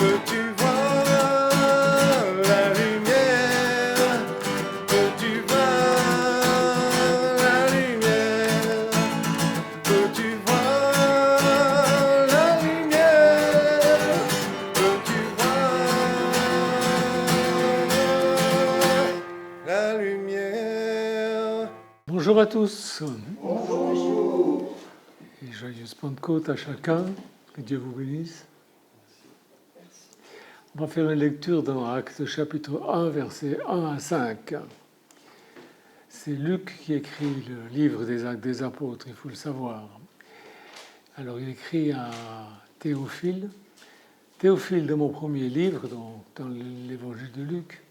Peux-tu voir la lumière? Peux-tu voir la lumière? Peux-tu voir la lumière? Peux-tu voir la lumière? Bonjour à tous. Bonjour. Et joyeuse Pentecôte à chacun. Que Dieu vous bénisse. On va faire une lecture dans Actes chapitre 1, versets 1 à 5. C'est Luc qui écrit le livre des Actes des Apôtres, il faut le savoir. Alors il écrit à Théophile. Théophile, dans mon premier livre, dans l'évangile de Luc,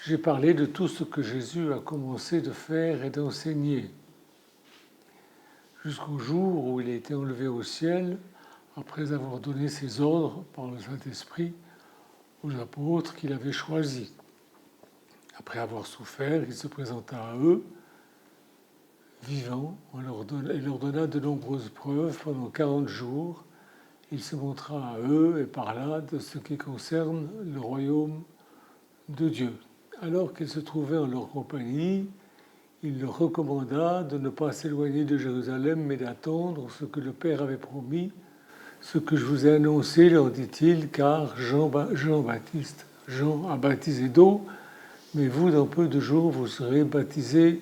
j'ai parlé de tout ce que Jésus a commencé de faire et d'enseigner, jusqu'au jour où il a été enlevé au ciel, après avoir donné ses ordres par le Saint-Esprit aux apôtres qu'il avait choisis. Après avoir souffert, il se présenta à eux, vivant, et leur donna de nombreuses preuves pendant 40 jours. Il se montra à eux et parla de ce qui concerne le royaume de Dieu. Alors qu'ils se trouvaient en leur compagnie, il leur recommanda de ne pas s'éloigner de Jérusalem, mais d'attendre ce que le Père avait promis. Ce que je vous ai annoncé, leur dit-il, car Jean a baptisé d'eau, mais vous, dans peu de jours, vous serez baptisés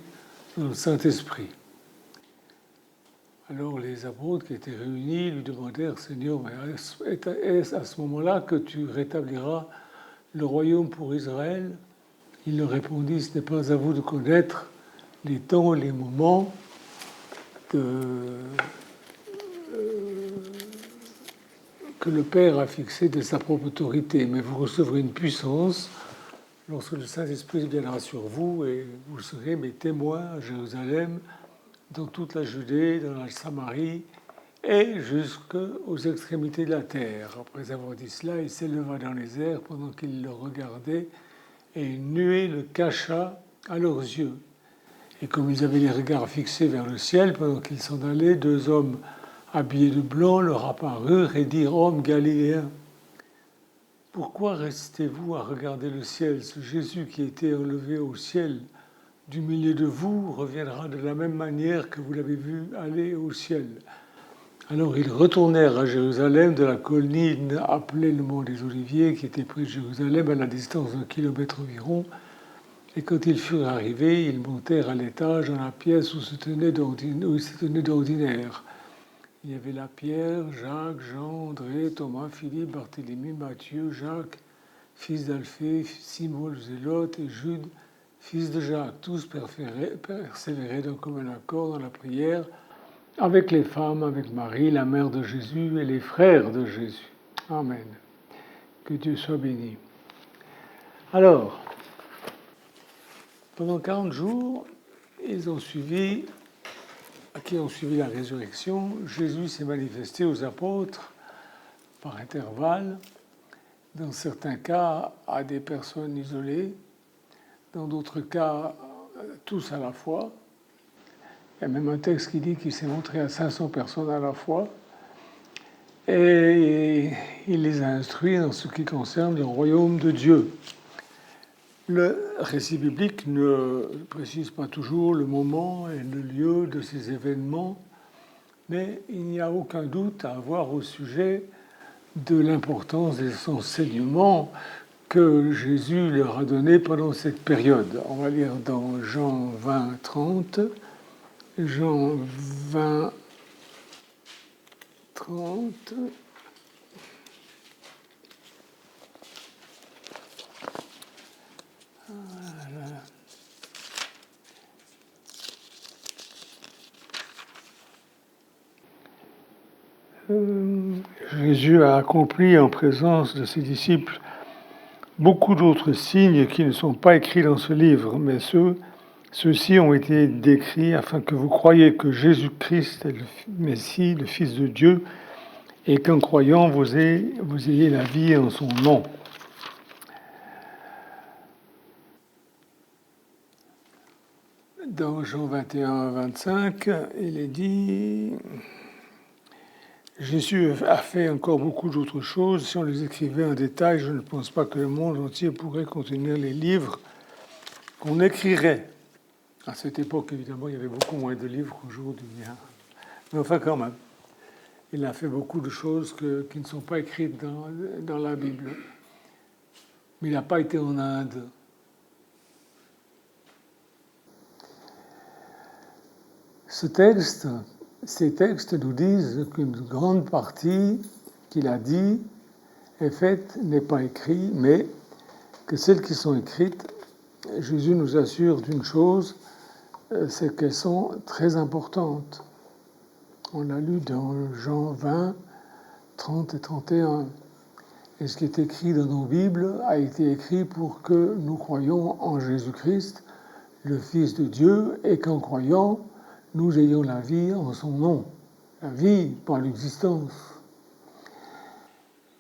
dans le Saint-Esprit. Alors les apôtres qui étaient réunis lui demandèrent, Seigneur, mais est-ce à ce moment-là que tu rétabliras le royaume pour Israël? Il leur répondit, ce n'est pas à vous de connaître les temps, les moments que le Père a fixé de sa propre autorité, mais vous recevrez une puissance lorsque le Saint-Esprit viendra sur vous, et vous serez mes témoins à Jérusalem, dans toute la Judée, dans la Samarie, et jusqu'aux extrémités de la terre. Après avoir dit cela, il s'éleva dans les airs pendant qu'ils le regardaient, et une nuée le cacha à leurs yeux. Et comme ils avaient les regards fixés vers le ciel, pendant qu'ils s'en allaient, deux hommes habillés de blanc leur apparurent et dirent, hommes galiléens, pourquoi restez-vous à regarder le ciel? Ce Jésus qui a été enlevé au ciel du milieu de vous reviendra de la même manière que vous l'avez vu aller au ciel. Alors ils retournèrent à Jérusalem de la colline appelée le mont des Oliviers, qui était près de Jérusalem, à la distance d'1 kilomètre environ. Et quand ils furent arrivés, ils montèrent à l'étage dans la pièce où ils se tenaient d'ordinaire. Il y avait là Pierre, Jacques, Jean, André, Thomas, Philippe, Barthélemy, Matthieu, Jacques, fils d'Alphée, Simon le Zélote et Jude, fils de Jacques. Tous persévéraient d'un commun accord dans la prière, avec les femmes, avec Marie, la mère de Jésus, et les frères de Jésus. Amen. Que Dieu soit béni. Alors, pendant 40 jours, qui ont suivi la résurrection, Jésus s'est manifesté aux apôtres par intervalles, dans certains cas à des personnes isolées, dans d'autres cas tous à la fois. Il y a même un texte qui dit qu'il s'est montré à 500 personnes à la fois, et il les a instruits dans ce qui concerne le royaume de Dieu. Le récit biblique ne précise pas toujours le moment et le lieu de ces événements, mais il n'y a aucun doute à avoir au sujet de l'importance des enseignements que Jésus leur a donnés pendant cette période. On va lire dans Jean 20, 30. Jean 20, 30. Voilà. Jésus a accompli en présence de ses disciples beaucoup d'autres signes qui ne sont pas écrits dans ce livre, mais ceux-ci ont été décrits afin que vous croyiez que Jésus-Christ est le Messie, le Fils de Dieu, et qu'en croyant, vous ayez la vie en son nom. Dans Jean 21, 25, il est dit Jésus a fait encore beaucoup d'autres choses. Si on les écrivait en détail, je ne pense pas que le monde entier pourrait contenir les livres qu'on écrirait. À cette époque, évidemment, il y avait beaucoup moins de livres qu'aujourd'hui. Mais enfin, quand même, il a fait beaucoup de choses qui ne sont pas écrites dans la Bible. Mais il n'a pas été en Inde. Ces textes nous disent qu'une grande partie qu'il a dit est faite, n'est pas écrite, mais que celles qui sont écrites, Jésus nous assure d'une chose, c'est qu'elles sont très importantes. On l'a lu dans Jean 20, 30 et 31. Et ce qui est écrit dans nos Bibles a été écrit pour que nous croyions en Jésus-Christ, le Fils de Dieu, et qu'en croyant, nous ayons la vie en son nom. La vie par l'existence.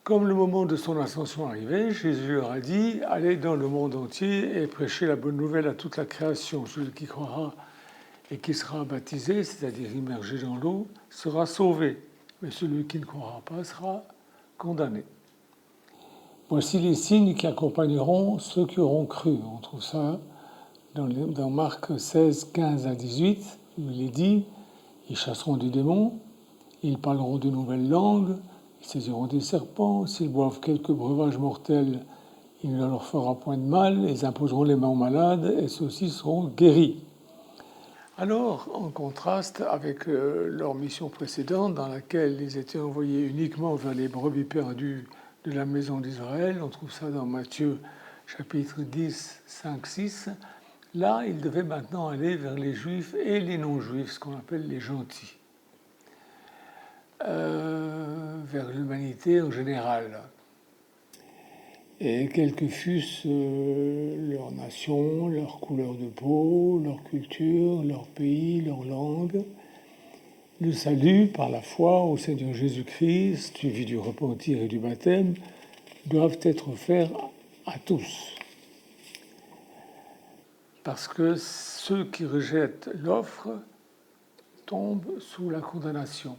Comme le moment de son ascension arrivait, Jésus leur a dit « Allez dans le monde entier et prêchez la bonne nouvelle à toute la création. Celui qui croira et qui sera baptisé, c'est-à-dire immergé dans l'eau, sera sauvé. Mais celui qui ne croira pas sera condamné. » Voici les signes qui accompagneront ceux qui auront cru. On trouve ça dans Marc 16, 15 à 18, où il est dit « Ils chasseront des démons, ils parleront de nouvelles langues, ils saisiront des serpents, s'ils boivent quelques breuvages mortels, il ne leur fera point de mal, ils imposeront les mains aux malades, et ceux-ci seront guéris. » Alors, en contraste avec leur mission précédente, dans laquelle ils étaient envoyés uniquement vers les brebis perdues de la maison d'Israël, on trouve ça dans Matthieu chapitre 10, 5, 6, là, ils devaient maintenant aller vers les juifs et les non-juifs, ce qu'on appelle les gentils. Vers l'humanité en général. Et quelle que fussent leur nation, leur couleur de peau, leur culture, leur pays, leur langue, le salut par la foi au Seigneur Jésus-Christ, suivi du repentir et du baptême, doivent être offerts à tous. Parce que ceux qui rejettent l'offre tombent sous la condamnation.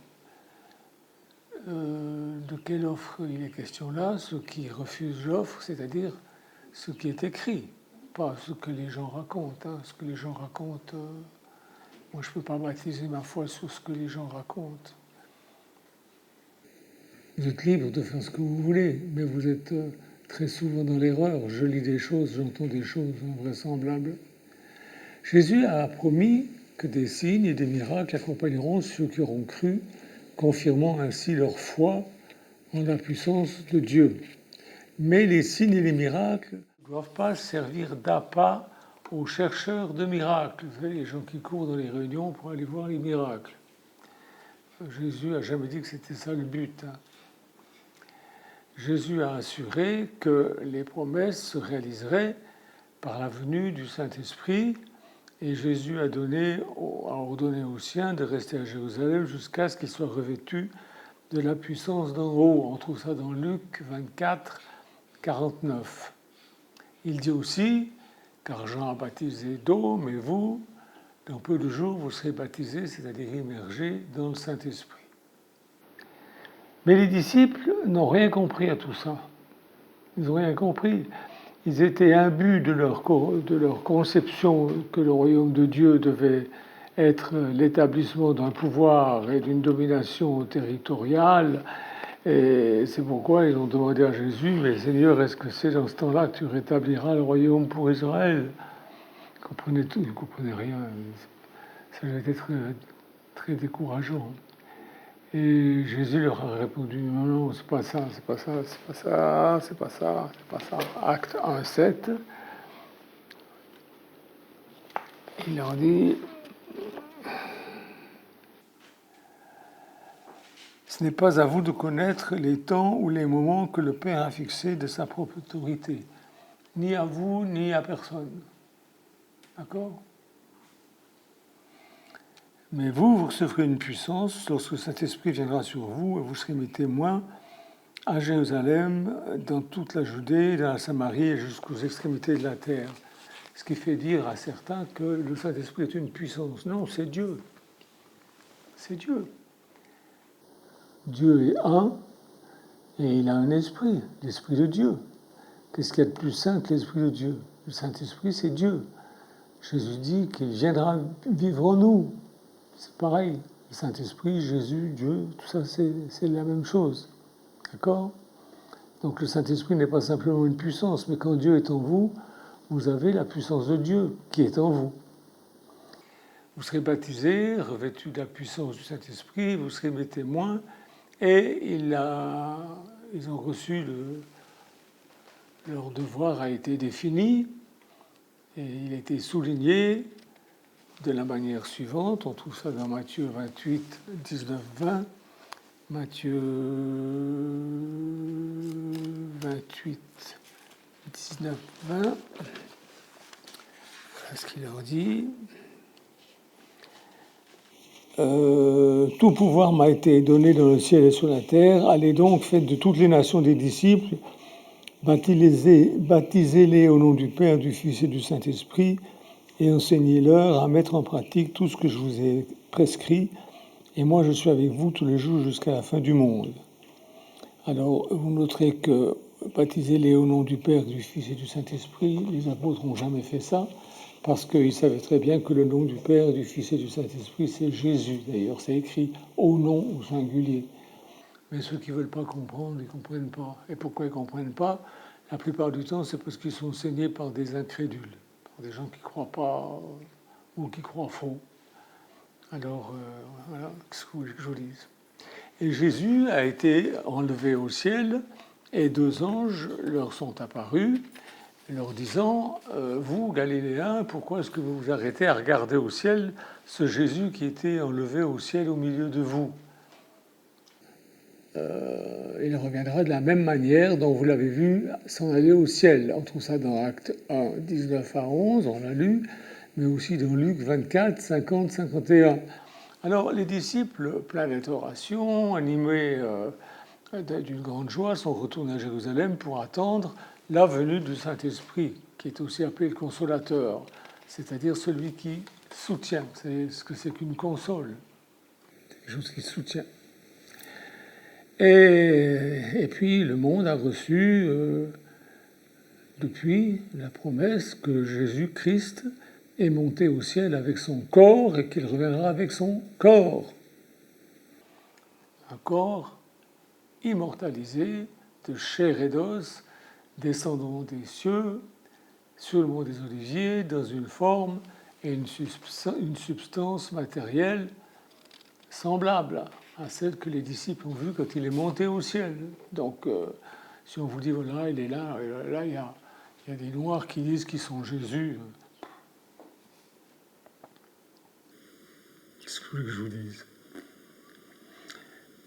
De quelle offre il est question là? Ceux qui refusent l'offre, c'est-à-dire ce qui est écrit, pas ce que les gens racontent. Ce que les gens racontent, moi je ne peux pas baptiser ma foi sur ce que les gens racontent. Vous êtes libre de faire ce que vous voulez, mais vous êtes très souvent dans l'erreur. Je lis des choses, j'entends des choses invraisemblables. Jésus a promis que des signes et des miracles accompagneront ceux qui auront cru, confirmant ainsi leur foi en la puissance de Dieu. Mais les signes et les miracles ne doivent pas servir d'appât aux chercheurs de miracles. Vous savez, les gens qui courent dans les réunions pour aller voir les miracles. Jésus n'a jamais dit que c'était ça le but. Jésus a assuré que les promesses se réaliseraient par la venue du Saint-Esprit. Et Jésus a ordonné aux siens de rester à Jérusalem jusqu'à ce qu'ils soient revêtus de la puissance d'en haut. On trouve ça dans Luc 24, 49. Il dit aussi, car Jean a baptisé d'eau, mais vous, dans peu de jours, vous serez baptisés, c'est-à-dire immergés dans le Saint-Esprit. Mais les disciples n'ont rien compris à tout ça. Ils n'ont rien compris. Ils étaient imbus de leur conception que le royaume de Dieu devait être l'établissement d'un pouvoir et d'une domination territoriale. Et c'est pourquoi ils ont demandé à Jésus, « Mais Seigneur, est-ce que c'est dans ce temps-là que tu rétabliras le royaume pour Israël ?» Ils comprenaient tout, ils ne comprenaient rien. Ça avait été très, très décourageant. Et Jésus leur a répondu, non, non, c'est pas ça, c'est pas ça, c'est pas ça, c'est pas ça, c'est pas ça. Acte 1, 7. Il leur dit, ce n'est pas à vous de connaître les temps ou les moments que le Père a fixés de sa propre autorité, ni à vous, ni à personne. D'accord ? Mais vous recevrez une puissance lorsque le Saint-Esprit viendra sur vous et vous serez mes témoins à Jérusalem, dans toute la Judée, dans la Samarie et jusqu'aux extrémités de la terre. Ce qui fait dire à certains que le Saint-Esprit est une puissance. Non, c'est Dieu. C'est Dieu. Dieu est un et il a un esprit, l'esprit de Dieu. Qu'est-ce qu'il y a de plus saint que l'esprit de Dieu? Le Saint-Esprit, c'est Dieu. Jésus dit qu'il viendra vivre en nous. C'est pareil. Le Saint-Esprit, Jésus, Dieu, tout ça, c'est la même chose. D'accord? Donc le Saint-Esprit n'est pas simplement une puissance, mais quand Dieu est en vous, vous avez la puissance de Dieu qui est en vous. Vous serez baptisés, revêtus de la puissance du Saint-Esprit, vous serez mes témoins, et ils ont reçu leur devoir a été défini, et il a été souligné de la manière suivante. On trouve ça dans Matthieu 28, 19, 20. Matthieu 28, 19, 20. Voilà ce qu'il leur dit. Tout pouvoir m'a été donné dans le ciel et sur la terre. Allez donc, faites de toutes les nations des disciples, baptisez-les au nom du Père, du Fils et du Saint-Esprit, et enseignez-leur à mettre en pratique tout ce que je vous ai prescrit. Et moi, je suis avec vous tous les jours jusqu'à la fin du monde. Alors, vous noterez que baptisez-les au nom du Père, du Fils et du Saint-Esprit, les apôtres n'ont jamais fait ça, parce qu'ils savaient très bien que le nom du Père, du Fils et du Saint-Esprit, c'est Jésus. D'ailleurs, c'est écrit au nom au singulier. Mais ceux qui ne veulent pas comprendre, ils ne comprennent pas. Et pourquoi ils ne comprennent pas? La plupart du temps, c'est parce qu'ils sont enseignés par des incrédules, par des gens qui ne croient pas ou qui croient faux. Alors, voilà ce que je vous dise. Et Jésus a été enlevé au ciel, et 2 anges leur sont apparus, leur disant, vous, Galiléens, pourquoi est-ce que vous vous arrêtez à regarder au ciel ce Jésus qui était enlevé au ciel au milieu de vous? Il reviendra de la même manière dont vous l'avez vu s'en aller au ciel. On trouve ça dans Acte 1, 19 à 11, on l'a lu, mais aussi dans Luc 24, 50, 51. Alors les disciples, pleins d'adoration, animés d'une grande joie, sont retournés à Jérusalem pour attendre la venue du Saint-Esprit, qui est aussi appelé le Consolateur, c'est-à-dire celui qui soutient. C'est ce que c'est qu'une console, quelque chose qui soutient. Et puis le monde a reçu depuis la promesse que Jésus-Christ est monté au ciel avec son corps et qu'il reviendra avec son corps. Un corps immortalisé de chair et d'os, descendant des cieux, sur le mont des Oliviers, dans une forme et une substance matérielle semblable à celle que les disciples ont vue quand il est monté au ciel. Donc, si on vous dit, voilà, il est là, là, il y a des noirs qui disent qu'ils sont Jésus. Qu'est-ce que vous voulez que je vous dise?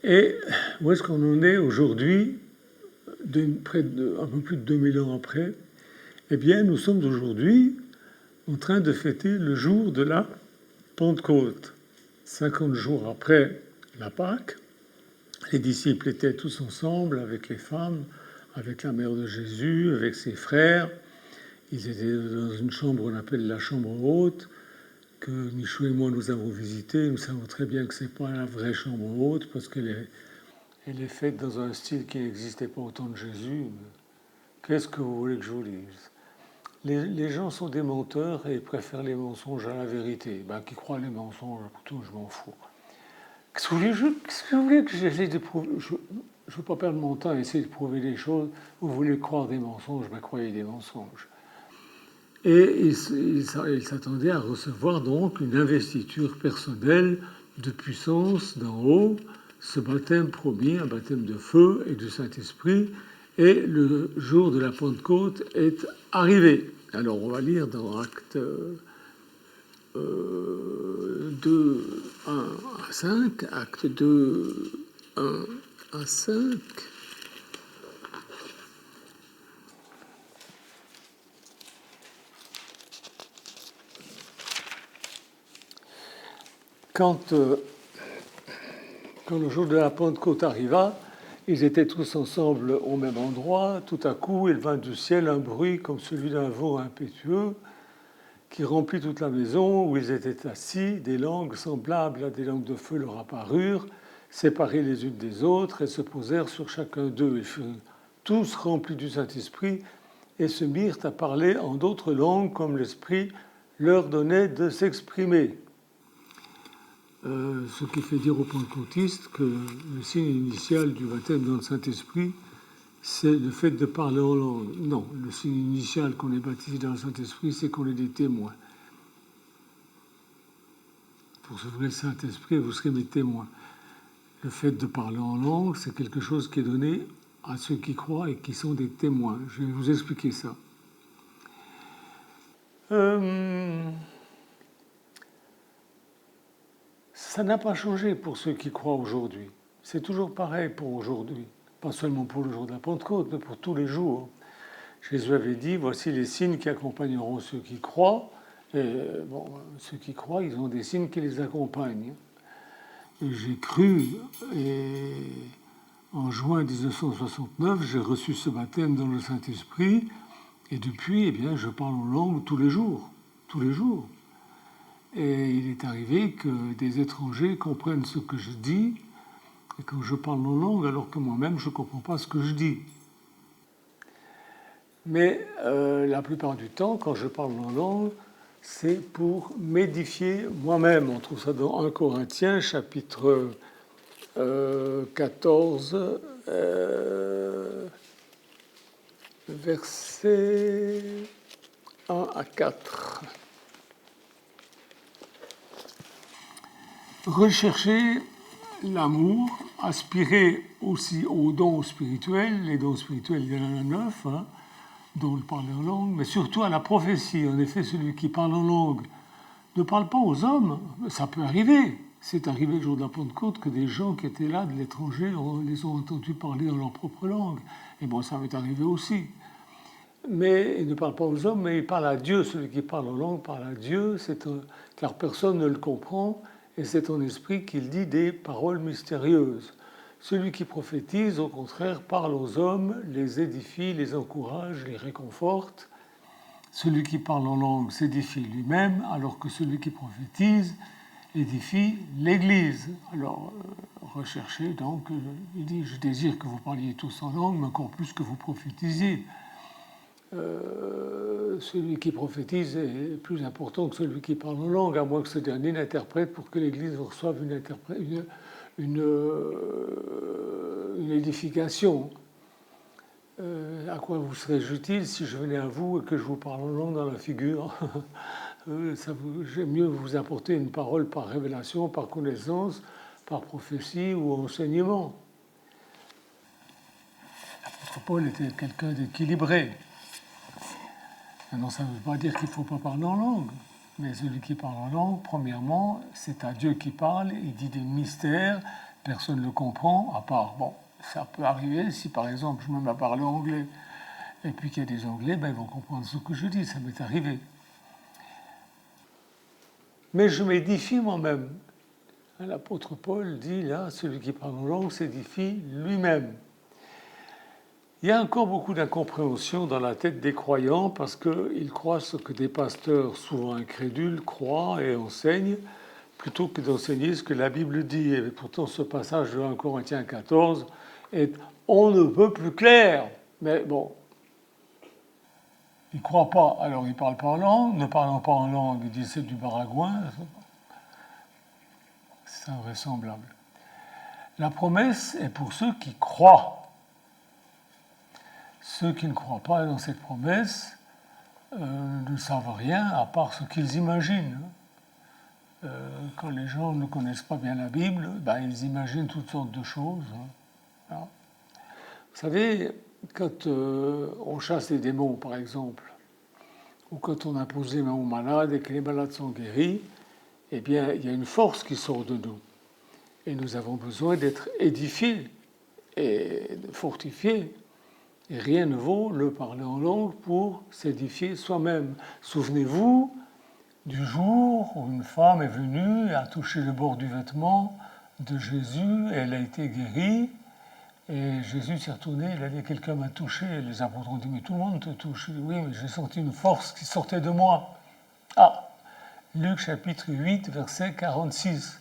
Et où est-ce qu'on en est aujourd'hui, un peu plus de 2000 ans après? Eh bien, nous sommes aujourd'hui en train de fêter le jour de la Pentecôte. 50 jours après la Pâque, les disciples étaient tous ensemble avec les femmes, avec la mère de Jésus, avec ses frères. Ils étaient dans une chambre qu'on appelle la chambre haute, que Michou et moi nous avons visitée. Nous savons très bien que ce n'est pas la vraie chambre haute, parce qu'elle est faite dans un style qui n'existait pas au temps de Jésus. Qu'est-ce que vous voulez que je vous dise? Les gens sont des menteurs et préfèrent les mensonges à la vérité. Qui croient les mensonges, plutôt, je m'en fous. Qu'est-ce que vous voulez que j'essaie de prouver? Je ne veux pas perdre mon temps à essayer de prouver des choses. Vous voulez croire des mensonges, croyez des mensonges. Et il s'attendait à recevoir donc une investiture personnelle de puissance d'en haut, ce baptême promis, un baptême de feu et du Saint-Esprit, et le jour de la Pentecôte est arrivé. Alors on va lire dans Acte 2, 1 à 5, Acte 2, 1 à 5. Quand le jour de la Pentecôte arriva, ils étaient tous ensemble au même endroit. Tout à coup, il vint du ciel un bruit comme celui d'un vent impétueux qui remplit toute la maison où ils étaient assis. Des langues semblables à des langues de feu leur apparurent, séparées les unes des autres, et se posèrent sur chacun d'eux. Ils furent tous remplis du Saint-Esprit et se mirent à parler en d'autres langues comme l'Esprit leur donnait de s'exprimer. Ce qui fait dire aux pentecôtistes que le signe initial du baptême dans le Saint-Esprit, c'est le fait de parler en langue. Non, le signe initial qu'on est baptisé dans le Saint-Esprit, c'est qu'on est des témoins. Pour recevrez le Saint-Esprit, vous serez mes témoins. Le fait de parler en langue, c'est quelque chose qui est donné à ceux qui croient et qui sont des témoins. Je vais vous expliquer ça. Ça n'a pas changé pour ceux qui croient aujourd'hui. C'est toujours pareil pour aujourd'hui. Pas seulement pour le jour de la Pentecôte, mais pour tous les jours. Jésus avait dit, voici les signes qui accompagneront ceux qui croient. Et bon, ceux qui croient, ils ont des signes qui les accompagnent. Et j'ai cru, et en juin 1969, j'ai reçu ce baptême dans le Saint-Esprit. Et depuis, eh bien, je parle en langue tous les jours. Tous les jours. Et il est arrivé que des étrangers comprennent ce que je dis et que je parle en langue alors que moi-même je ne comprends pas ce que je dis. Mais la plupart du temps, quand je parle en langue, c'est pour m'édifier moi-même. On trouve ça dans 1 Corinthiens, chapitre 14, versets 1 à 4. Rechercher l'amour, aspirer aussi aux dons spirituels. Les dons spirituels, il y en a 9, dont le parler en langue, mais surtout à la prophétie. En effet, celui qui parle en langue ne parle pas aux hommes. Ça peut arriver. C'est arrivé le jour de la Pentecôte que des gens qui étaient là de l'étranger les ont entendus parler dans leur propre langue. Et bon, ça m'est arrivé aussi. Mais il ne parle pas aux hommes, mais il parle à Dieu. Celui qui parle en langue parle à Dieu, car personne ne le comprend. Et c'est ton esprit qu'il dit des paroles mystérieuses. Celui qui prophétise, au contraire, parle aux hommes, les édifie, les encourage, les réconforte. Celui qui parle en langue s'édifie lui-même, alors que celui qui prophétise édifie l'Église. Alors, recherchez donc, il dit, je désire que vous parliez tous en langue, mais encore plus que vous prophétisiez. Celui qui prophétise est plus important que celui qui parle en langue, à moins que ce dernier n'interprète pour que l'Église reçoive une édification. À quoi vous serais-je utile si je venais à vous et que je vous parle en langue dans la figure? J'aime mieux vous apporter une parole par révélation, par connaissance, par prophétie ou enseignement. L'apôtre Paul était quelqu'un d'équilibré. Maintenant, ça ne veut pas dire qu'il ne faut pas parler en langue. Mais celui qui parle en langue, premièrement, c'est à Dieu qui parle, il dit des mystères, personne ne le comprend, à part, bon, ça peut arriver si par exemple je me mets à parler anglais, et puis qu'il y a des Anglais, ben, ils vont comprendre ce que je dis, ça m'est arrivé. Mais je m'édifie moi-même. L'apôtre Paul dit là, celui qui parle en langue s'édifie lui-même. Il y a encore beaucoup d'incompréhension dans la tête des croyants parce qu'ils croient ce que des pasteurs souvent incrédules croient et enseignent plutôt que d'enseigner ce que la Bible dit. Et pourtant, ce passage de 1 Corinthiens 14 est on ne peut plus clair. Mais bon, ils ne croient pas, alors ils ne parlent pas en langue. Ne parlant pas en langue, ils disent c'est du baragouin. C'est invraisemblable. La promesse est pour ceux qui croient. Ceux qui ne croient pas dans cette promesse ne savent rien à part ce qu'ils imaginent. Quand les gens ne connaissent pas bien la Bible, ben, ils imaginent toutes sortes de choses. Vous savez, quand on chasse les démons, par exemple, ou quand on impose les mains aux malades et que les malades sont guéris, eh bien, il y a une force qui sort de nous. Et nous avons besoin d'être édifiés et fortifiés. Et rien ne vaut le parler en langue pour s'édifier soi-même. Souvenez-vous du jour où une femme est venue et a touché le bord du vêtement de Jésus, et elle a été guérie, et Jésus s'est retourné, il a dit « quelqu'un m'a touché », et les apôtres ont dit « mais tout le monde te touche ». Oui, mais j'ai senti une force qui sortait de moi. Ah, Luc chapitre 8, verset 46.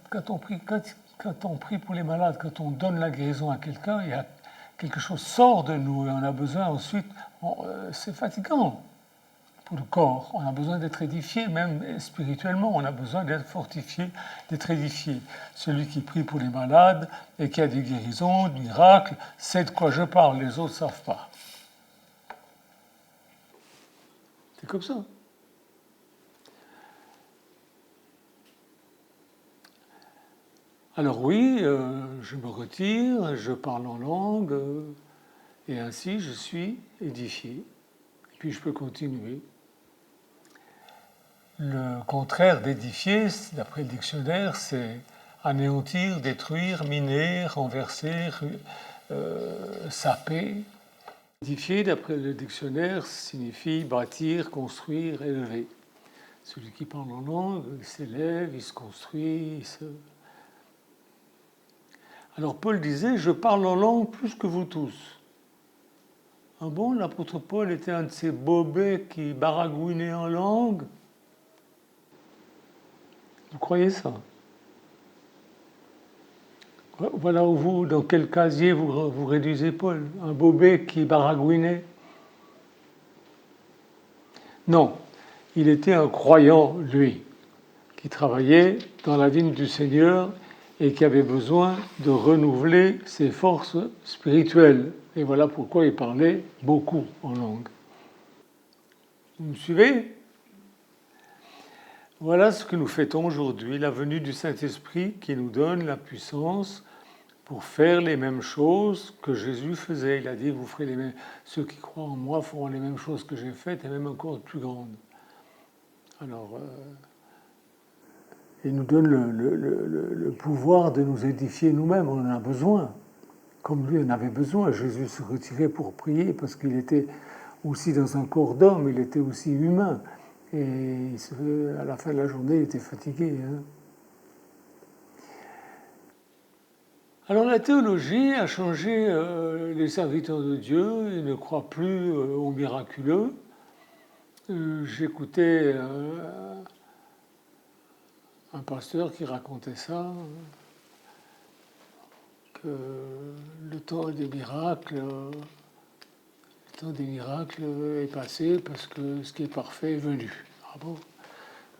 quand on prie pour les malades, quand on donne la guérison à quelqu'un, il y a quelque chose qui sort de nous et on a besoin ensuite, c'est fatigant pour le corps, on a besoin d'être édifié, même spirituellement, on a besoin d'être fortifié, d'être édifié. Celui qui prie pour les malades et qui a des guérisons, des miracles, sait de quoi je parle, les autres ne savent pas. C'est comme ça. Alors oui, je me retire, je parle en langue, et ainsi je suis édifié. Et puis je peux continuer. Le contraire d'édifier, d'après le dictionnaire, c'est anéantir, détruire, miner, renverser, saper. Édifier, d'après le dictionnaire, signifie bâtir, construire, élever. Celui qui parle en langue, il s'élève, il se construit, il se... Alors Paul disait, je parle en langue plus que vous tous. Ah bon, l'apôtre Paul était un de ces bobets qui baragouinaient en langue. Vous croyez ça? Voilà où vous, dans quel casier vous réduisez Paul? Un bobet qui baragouinait? Non, il était un croyant, lui, qui travaillait dans la vigne du Seigneur et qui avait besoin de renouveler ses forces spirituelles. Et voilà pourquoi il parlait beaucoup en langue. Vous me suivez? Voilà ce que nous fêtons aujourd'hui, la venue du Saint-Esprit qui nous donne la puissance pour faire les mêmes choses que Jésus faisait. Il a dit, vous ferez les mêmes... Ceux qui croient en moi feront les mêmes choses que j'ai faites et même encore plus grandes. Alors, il nous donne le pouvoir de nous édifier nous-mêmes, on en a besoin. Comme lui en avait besoin, Jésus se retirait pour prier parce qu'il était aussi dans un corps d'homme, il était aussi humain. Et à la fin de la journée, il était fatigué. Alors la théologie a changé les serviteurs de Dieu, ils ne croient plus aux miraculeux. J'écoutais un pasteur qui racontait ça, que le temps des miracles est passé parce que ce qui est parfait est venu. Ah bon?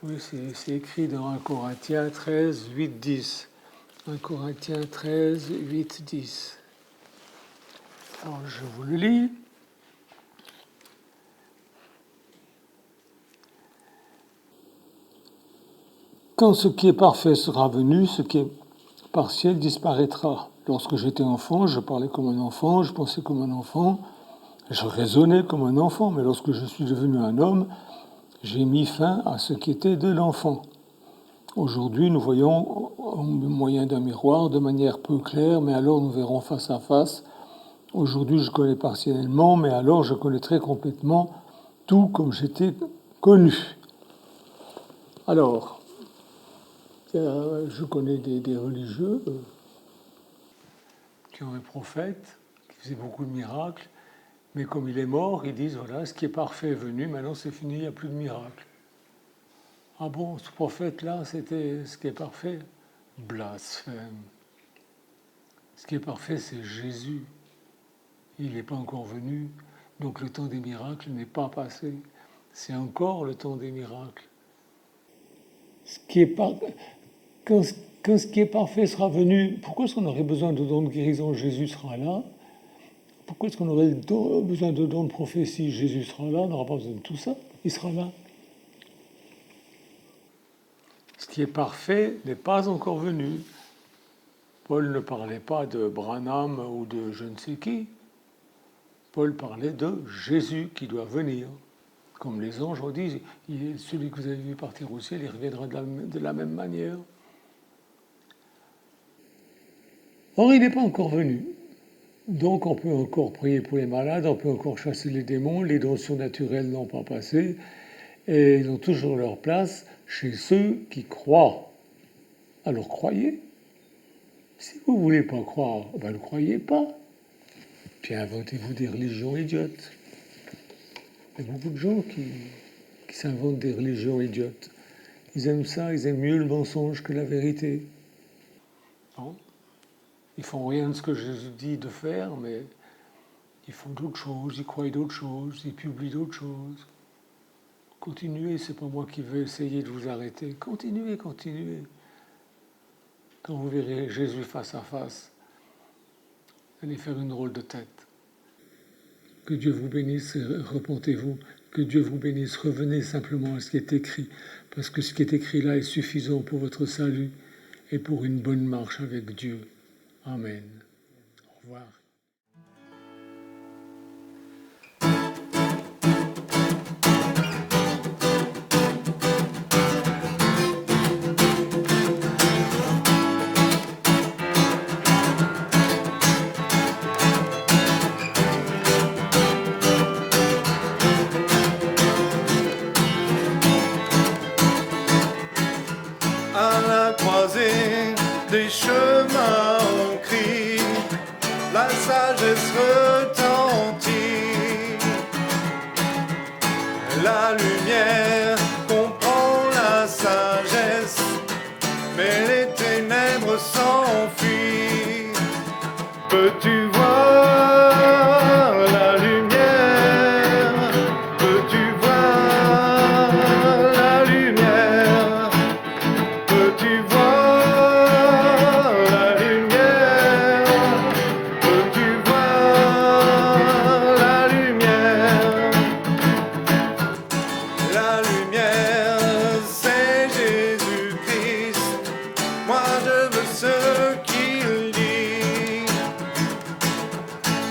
Oui, c'est écrit dans 1 Corinthiens 13, 8, 10. 1 Corinthiens 13, 8, 10. Alors je vous le lis. Quand ce qui est parfait sera venu, ce qui est partiel disparaîtra. Lorsque j'étais enfant, je parlais comme un enfant, je pensais comme un enfant, je raisonnais comme un enfant, mais lorsque je suis devenu un homme, j'ai mis fin à ce qui était de l'enfant. Aujourd'hui, nous voyons au moyen d'un miroir, de manière peu claire, mais alors nous verrons face à face. Aujourd'hui, je connais partiellement, mais alors je connaîtrai complètement tout comme j'étais connu. Alors, je connais des religieux qui ont un prophète, qui faisait beaucoup de miracles, mais comme il est mort, ils disent, voilà, ce qui est parfait est venu, maintenant c'est fini, il n'y a plus de miracles. Ah bon, ce prophète-là, c'était ce qui est parfait? Blasphème. Ce qui est parfait, c'est Jésus. Il n'est pas encore venu, donc le temps des miracles n'est pas passé. C'est encore le temps des miracles. Quand ce qui est parfait sera venu, pourquoi est-ce qu'on aurait besoin de dons de guérison? Jésus sera là. Pourquoi est-ce qu'on aurait besoin de dons de prophétie? Jésus sera là, on n'aura pas besoin de tout ça, il sera là. Ce qui est parfait n'est pas encore venu. Paul ne parlait pas de Branham ou de je ne sais qui. Paul parlait de Jésus qui doit venir. Comme les anges ont dit, celui que vous avez vu partir au ciel, il reviendra de la même manière. Or, il n'est pas encore venu. Donc, on peut encore prier pour les malades, on peut encore chasser les démons, les dons surnaturels n'ont pas passé, et ils ont toujours leur place chez ceux qui croient. Alors, croyez. Si vous ne voulez pas croire, ne croyez pas. Puis inventez-vous des religions idiotes. Il y a beaucoup de gens qui s'inventent des religions idiotes. Ils aiment ça, ils aiment mieux le mensonge que la vérité. Bon. Ils font rien de ce que Jésus dit de faire, mais ils font d'autres choses, ils croient d'autres choses, ils publient d'autres choses. Continuez, c'est pas moi qui vais essayer de vous arrêter. Continuez, continuez. Quand vous verrez Jésus face à face, allez faire une drôle de tête. Que Dieu vous bénisse, repentez-vous. Que Dieu vous bénisse, revenez simplement à ce qui est écrit, parce que ce qui est écrit là est suffisant pour votre salut et pour une bonne marche avec Dieu. Amen. Au revoir. À la croisée des chemins on crie, la sagesse retentit. La lumière comprend la sagesse, mais les ténèbres s'enfuient. Peux-tu voir la lumière? Peux-tu voir la lumière? Peux-tu voir la lumière? Peux-tu voir la lumière? La lumière, c'est Jésus-Christ. Moi je veux ce qu'il dit.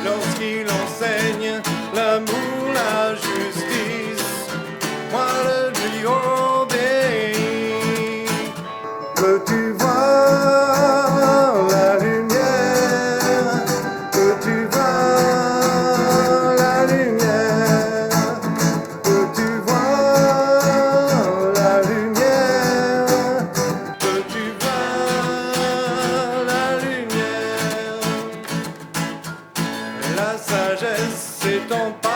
Lorsqu'il enseigne l'amour, la justice, moi je lui obéis. Peux-tu voir la lumière? Peux-tu voir la lumière? Peux-tu voir la lumière? Peux-tu voir la lumière? La sagesse s'étend par